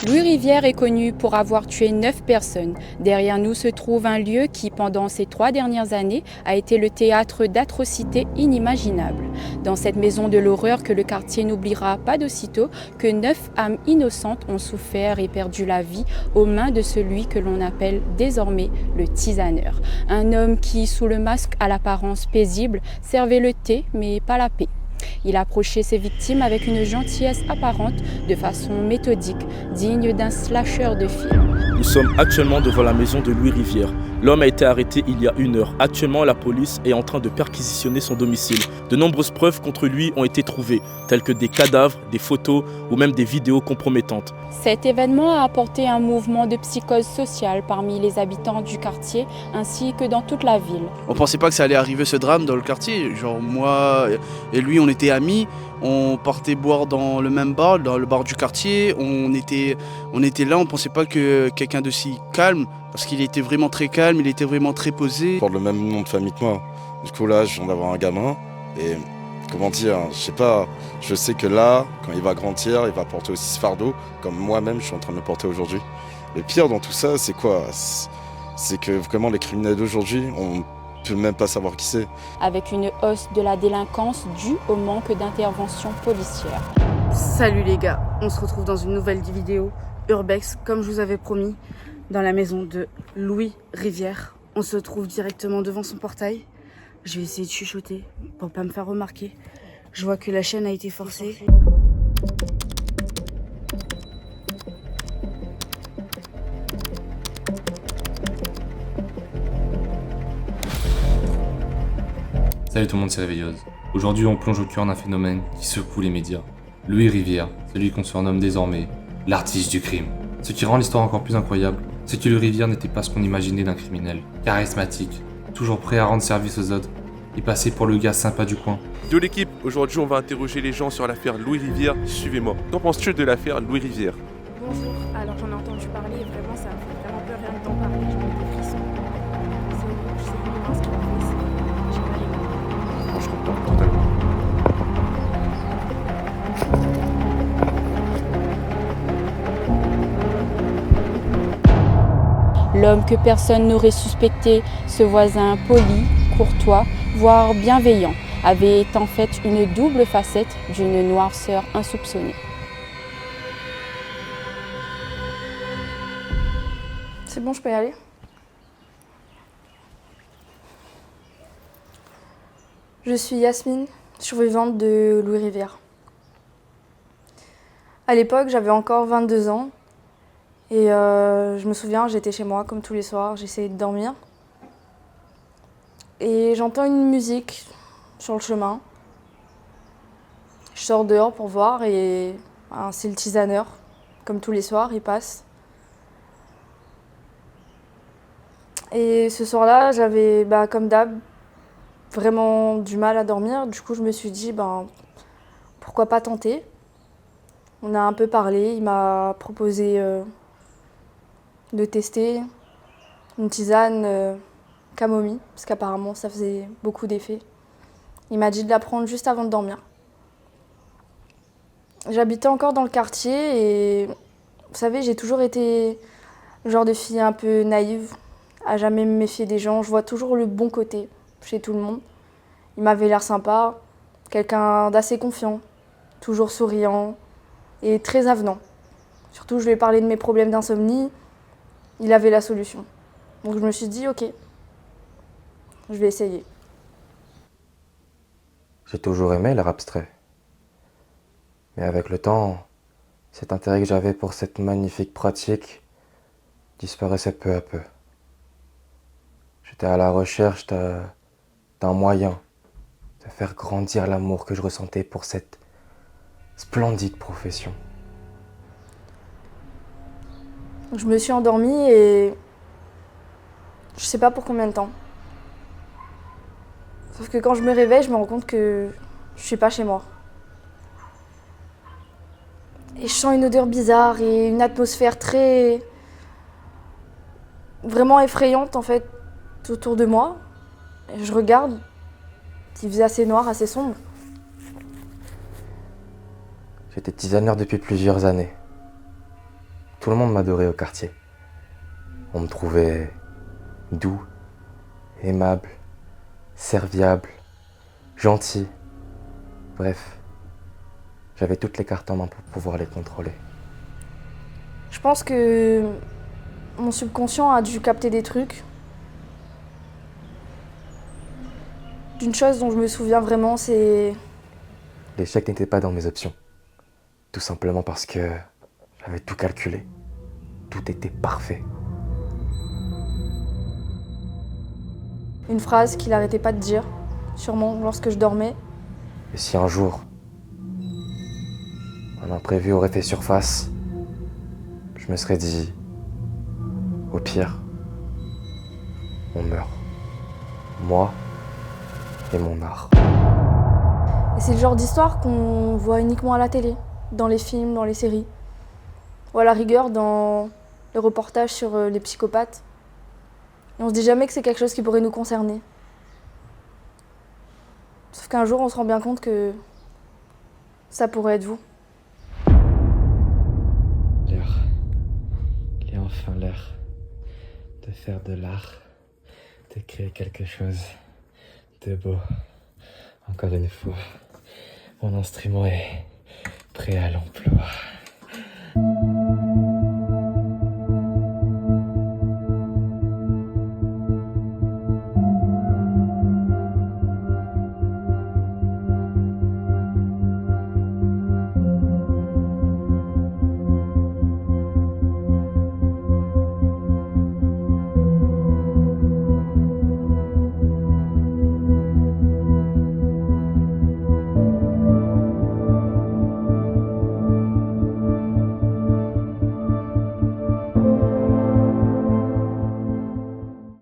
Louis Rivière est connu pour avoir tué 9 personnes. Derrière nous se trouve un lieu qui, pendant ces 3 dernières années, a été le théâtre d'atrocités inimaginables. Dans cette maison de l'horreur que le quartier n'oubliera pas d'aussitôt, que 9 âmes innocentes ont souffert et perdu la vie aux mains de celui que l'on appelle désormais le tisaneur. Un homme qui, sous le masque à l'apparence paisible, servait le thé mais pas la paix. Il approchait ses victimes avec une gentillesse apparente, de façon méthodique, digne d'un slasher de film. Nous sommes actuellement devant la maison de Louis Rivière. L'homme a été arrêté il y a 1 heure. Actuellement, la police est en train de perquisitionner son domicile. De nombreuses preuves contre lui ont été trouvées, telles que des cadavres, des photos ou même des vidéos compromettantes. Cet événement a apporté un mouvement de psychose sociale parmi les habitants du quartier ainsi que dans toute la ville. On pensait pas que ça allait arriver ce drame dans le quartier. Genre moi et lui on était amis, on partait boire dans le même bar, dans le bar du quartier. On était là, on pensait pas que quelqu'un de si calme, parce qu'il était vraiment très calme, il était vraiment très posé. Il porte le même nom de famille que moi. Du coup là je viens d'avoir un gamin et comment dire, je sais pas, je sais que là, quand il va grandir, il va porter aussi ce fardeau, comme moi-même je suis en train de le porter aujourd'hui. Le pire dans tout ça, c'est quoi? C'est que vraiment les criminels d'aujourd'hui, on peut même pas savoir qui c'est. Avec une hausse de la délinquance due au manque d'intervention policière. Salut les gars, on se retrouve dans une nouvelle vidéo Urbex, comme je vous avais promis, dans la maison de Louis Rivière. On se trouve directement devant son portail. Je vais essayer de chuchoter pour pas me faire remarquer. Je vois que la chaîne a été forcée. Salut tout le monde, c'est Réveilleuse. Aujourd'hui, on plonge au cœur d'un phénomène qui secoue les médias. Louis Rivière, celui qu'on surnomme désormais l'artiste du crime. Ce qui rend l'histoire encore plus incroyable, c'est que Louis Rivière n'était pas ce qu'on imaginait d'un criminel. Charismatique, toujours prêt à rendre service aux autres, et passé pour le gars sympa du coin. Yo l'équipe, aujourd'hui on va interroger les gens sur l'affaire Louis Rivière, suivez-moi. Qu'en penses-tu de l'affaire Louis Rivière? Bonjour, alors j'en ai entendu parler et vraiment ça me fait vraiment peur rien que d'en parler, je me des frissons. C'est horrible, je sais vraiment ce qu'il a fait, j'ai mal aimé. Moi je comprends totalement. L'homme que personne n'aurait suspecté, ce voisin poli, courtois, voire bienveillant, avait en fait une double facette d'une noirceur insoupçonnée. C'est bon, je peux y aller? Je suis Yasmine, survivante de Louis Rivière. À l'époque, j'avais encore 22 ans et je me souviens, j'étais chez moi comme tous les soirs, j'essayais de dormir. Et j'entends une musique sur le chemin. Je sors dehors pour voir et c'est le tisaneur, comme tous les soirs, il passe. Et ce soir-là, j'avais, comme d'hab, vraiment du mal à dormir. Du coup, je me suis dit, pourquoi pas tenter? On a un peu parlé, il m'a proposé de tester une tisane camomille, parce qu'apparemment ça faisait beaucoup d'effet. Il m'a dit de la prendre juste avant de dormir. J'habitais encore dans le quartier et vous savez, j'ai toujours été le genre de fille un peu naïve, à jamais me méfier des gens. Je vois toujours le bon côté chez tout le monde. Il m'avait l'air sympa, quelqu'un d'assez confiant, toujours souriant et très avenant. Surtout, je lui ai parlé de mes problèmes d'insomnie, il avait la solution. Donc je me suis dit, ok, je vais essayer. J'ai toujours aimé l'art abstrait. Mais avec le temps, cet intérêt que j'avais pour cette magnifique pratique disparaissait peu à peu. J'étais à la recherche d'un moyen de faire grandir l'amour que je ressentais pour cette splendide profession. Je me suis endormie et je sais pas pour combien de temps. Sauf que quand je me réveille, je me rends compte que je suis pas chez moi. Et je sens une odeur bizarre et une atmosphère très... vraiment effrayante en fait autour de moi. Et je regarde, il faisait assez noir, assez sombre. J'étais tisaneur depuis plusieurs années. Tout le monde m'adorait au quartier. On me trouvait doux, aimable, serviable, gentil. Bref, j'avais toutes les cartes en main pour pouvoir les contrôler. Je pense que mon subconscient a dû capter des trucs. D'une chose dont je me souviens vraiment, c'est... L'échec n'était pas dans mes options. Tout simplement parce que j'avais tout calculé. Tout était parfait. Une phrase qu'il arrêtait pas de dire, sûrement lorsque je dormais. Et si un jour, un imprévu aurait fait surface, je me serais dit, au pire, on meurt. Moi et mon art. Et c'est le genre d'histoire qu'on voit uniquement à la télé, dans les films, dans les séries. Ou à la rigueur, dans les reportages sur les psychopathes. Et on se dit jamais que c'est quelque chose qui pourrait nous concerner. Sauf qu'un jour, on se rend bien compte que ça pourrait être vous. Il est enfin l'heure de faire de l'art, de créer quelque chose de beau. Encore une fois, mon instrument est prêt à l'emploi.